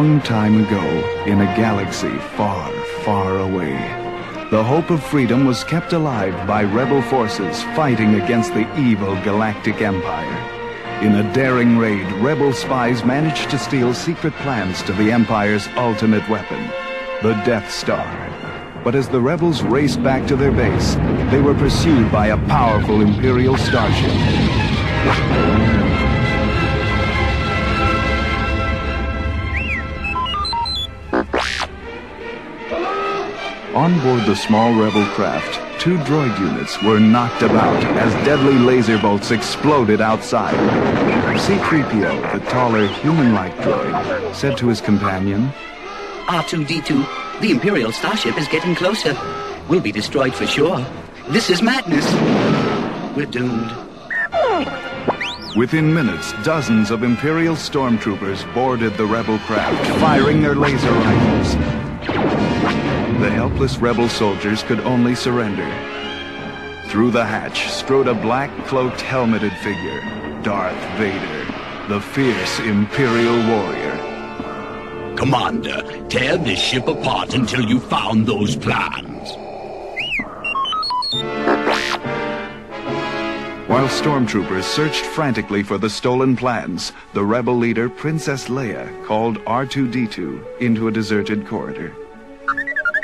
long time ago, in a galaxy far, far away, the hope of freedom was kept alive by rebel forces fighting against the evil Galactic Empire. In a daring raid, rebel spies managed to steal secret plans to the Empire's ultimate weapon, the Death Star. But as the rebels raced back to their base, they were pursued by a powerful Imperial starship. On board the small rebel craft, 2 droid units were knocked about as deadly laser bolts exploded outside. C-3PO, the taller, human-like droid, said to his companion, R2-D2, the Imperial starship is getting closer. We'll be destroyed for sure. This is madness. We're doomed. Within minutes, dozens of Imperial stormtroopers boarded the rebel craft, firing their laser rifles. The helpless rebel soldiers could only surrender. Through the hatch strode a black-cloaked, helmeted figure, Darth Vader, the fierce Imperial warrior. Commander, tear this ship apart until you found those plans. While stormtroopers searched frantically for the stolen plans, the rebel leader, Princess Leia, called R2-D2 into a deserted corridor.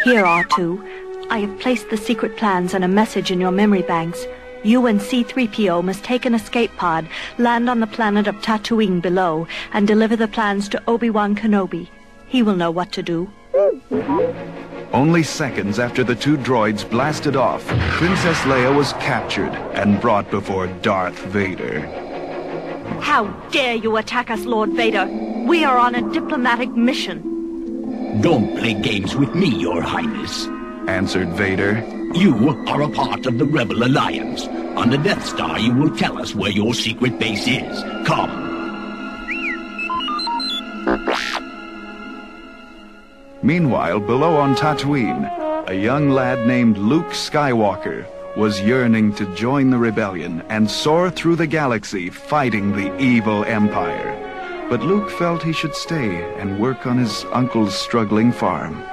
Here, R2. I have placed the secret plans and a message in your memory banks. You and C-3PO must take an escape pod, land on the planet of Tatooine below, and deliver the plans to Obi-Wan Kenobi. He will know what to do. Only seconds after the 2 droids blasted off, Princess Leia was captured and brought before Darth Vader. How dare you attack us, Lord Vader? We are on a diplomatic mission. Don't play games with me, Your Highness, answered Vader. You are a part of the Rebel Alliance. On the Death Star, you will tell us where your secret base is. Come. Meanwhile, below on Tatooine, a young lad named Luke Skywalker was yearning to join the rebellion and soar through the galaxy fighting the evil Empire. But Luke felt he should stay and work on his uncle's struggling farm.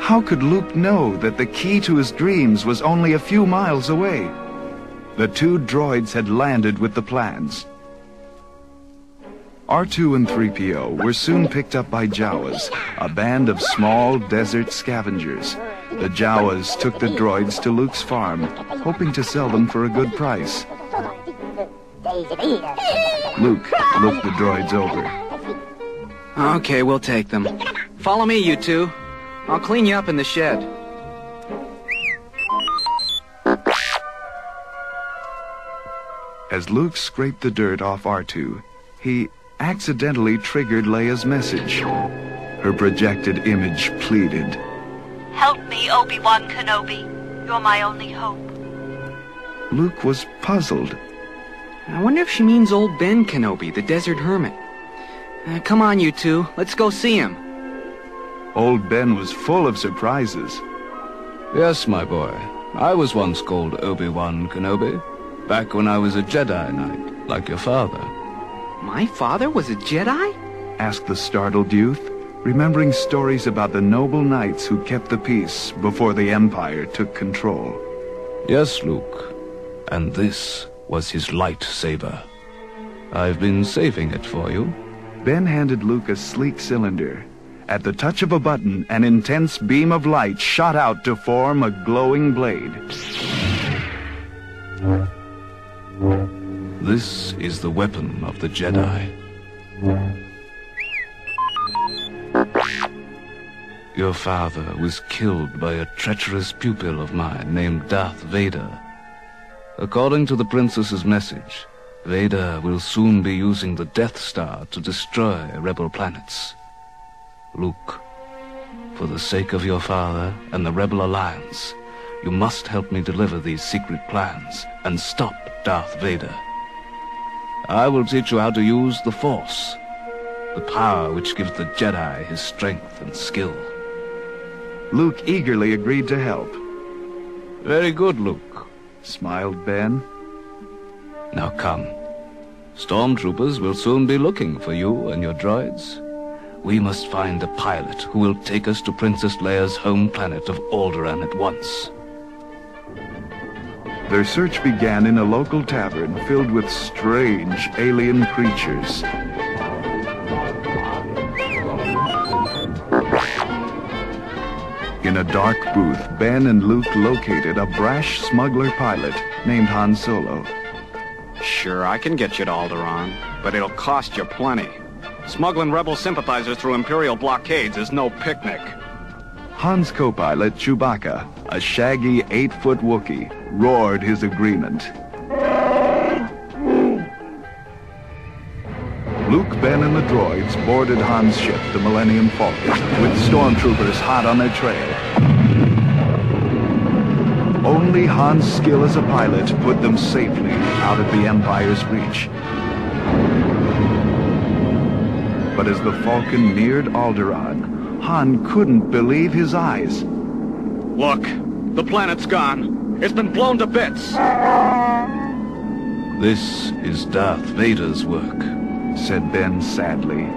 How could Luke know that the key to his dreams was only a few miles away? The 2 droids had landed with the plans. R2 and 3PO were soon picked up by Jawas, a band of small desert scavengers. The Jawas took the droids to Luke's farm, hoping to sell them for a good price. Luke looked the droids over. Okay, we'll take them. Follow me, you 2. I'll clean you up in the shed. As Luke scraped the dirt off R2, he accidentally triggered Leia's message. Her projected image pleaded, Help me, Obi-Wan Kenobi. You're my only hope. Luke was puzzled. I wonder if she means old Ben Kenobi, the desert hermit. Come on, you 2. Let's go see him. Old Ben was full of surprises. Yes, my boy. I was once called Obi-Wan Kenobi, back when I was a Jedi Knight, like your father. My father was a Jedi? Asked the startled youth, remembering stories about the noble knights who kept the peace before the Empire took control. Yes, Luke. And this was his lightsaber. I've been saving it for you. Ben handed Luke a sleek cylinder. At the touch of a button, an intense beam of light shot out to form a glowing blade. This is the weapon of the Jedi. Your father was killed by a treacherous pupil of mine named Darth Vader. According to the Princess's message, Vader will soon be using the Death Star to destroy rebel planets. Luke, for the sake of your father and the Rebel Alliance, you must help me deliver these secret plans and stop Darth Vader. I will teach you how to use the Force, the power which gives the Jedi his strength and skill. Luke eagerly agreed to help. Very good, Luke, smiled Ben. Now come. Stormtroopers will soon be looking for you and your droids. We must find a pilot who will take us to Princess Leia's home planet of Alderaan at once. Their search began in a local tavern filled with strange alien creatures. In a dark booth, Ben and Luke located a brash smuggler pilot named Han Solo. Sure, I can get you to Alderaan, but it'll cost you plenty. Smuggling rebel sympathizers through Imperial blockades is no picnic. Han's co-pilot, Chewbacca, a shaggy 8-foot Wookiee, roared his agreement. Luke, Ben, and the droids boarded Han's ship, the Millennium Falcon, with stormtroopers hot on their trail. Only Han's skill as a pilot put them safely out of the Empire's reach. But as the Falcon neared Alderaan, Han couldn't believe his eyes. Look, the planet's gone. It's been blown to bits. This is Darth Vader's work, said Ben sadly.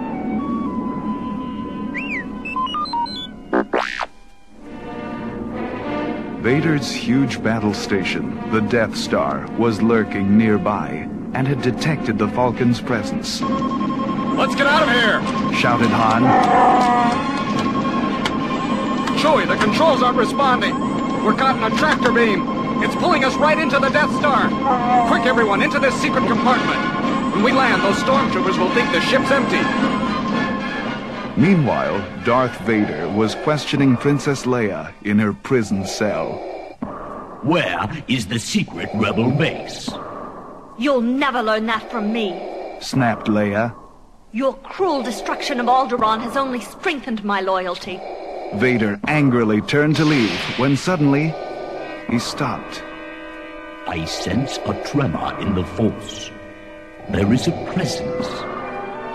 Vader's huge battle station, the Death Star, was lurking nearby and had detected the Falcon's presence. Let's get out of here! Shouted Han. Chewie, the controls aren't responding. We're caught in a tractor beam. It's pulling us right into the Death Star. Quick, everyone, into this secret compartment. When we land, those stormtroopers will think the ship's empty. Meanwhile, Darth Vader was questioning Princess Leia in her prison cell. Where is the secret rebel base? You'll never learn that from me. Snapped Leia. Your cruel destruction of Alderaan has only strengthened my loyalty. Vader angrily turned to leave when suddenly he stopped. I sense a tremor in the Force. There is a presence.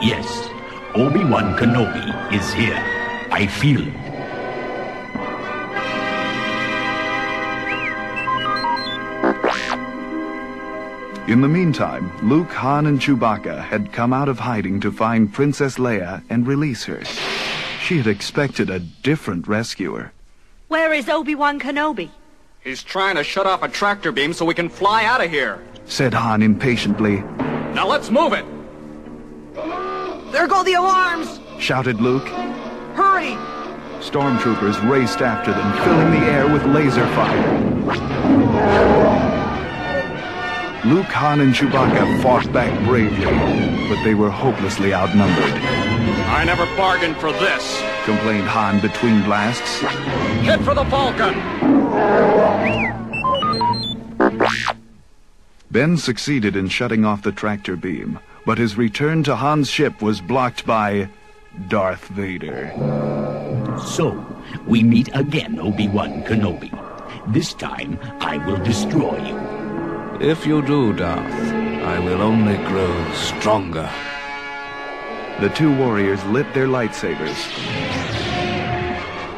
Yes, Obi-Wan Kenobi is here. I feel it. In the meantime, Luke, Han, and Chewbacca had come out of hiding to find Princess Leia and release her. She had expected a different rescuer. Where is Obi-Wan Kenobi? He's trying to shut off a tractor beam so we can fly out of here, said Han impatiently. Now let's move it! There go the alarms! Shouted Luke. Hurry! Stormtroopers raced after them, filling the air with laser fire. Luke, Han, and Chewbacca fought back bravely, but they were hopelessly outnumbered. I never bargained for this, complained Han between blasts. Hit for the Falcon! Ben succeeded in shutting off the tractor beam, but his return to Han's ship was blocked by Darth Vader. So, we meet again, Obi-Wan Kenobi. This time, I will destroy you. If you do, Darth, I will only grow stronger. The two warriors lit their lightsabers.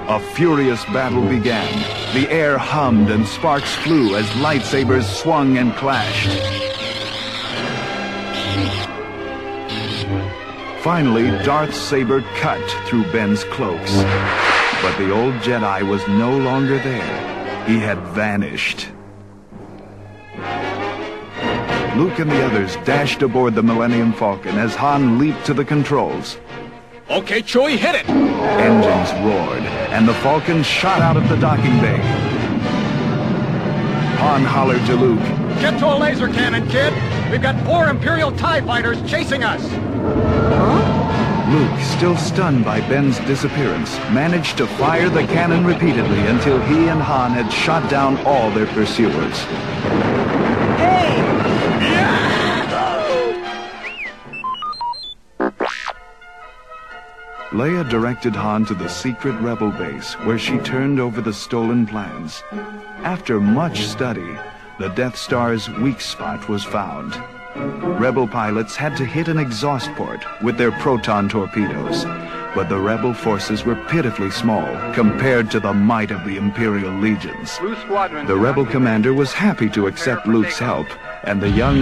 A furious battle began. The air hummed and sparks flew as lightsabers swung and clashed. Finally, Darth's saber cut through Ben's cloaks. But the old Jedi was no longer there. He had vanished. Luke and the others dashed aboard the Millennium Falcon as Han leaped to the controls. Okay, Chewie, hit it! Engines roared, and the Falcon shot out of the docking bay. Han hollered to Luke. Get to a laser cannon, kid! We've got 4 Imperial TIE fighters chasing us! Huh? Luke, still stunned by Ben's disappearance, managed to fire the cannon repeatedly until he and Han had shot down all their pursuers. Hey! Leia directed Han to the secret rebel base, where she turned over the stolen plans. After much study, the Death Star's weak spot was found. Rebel pilots had to hit an exhaust port with their proton torpedoes, but the rebel forces were pitifully small compared to the might of the Imperial legions. The rebel commander was happy to accept Luke's help, and the young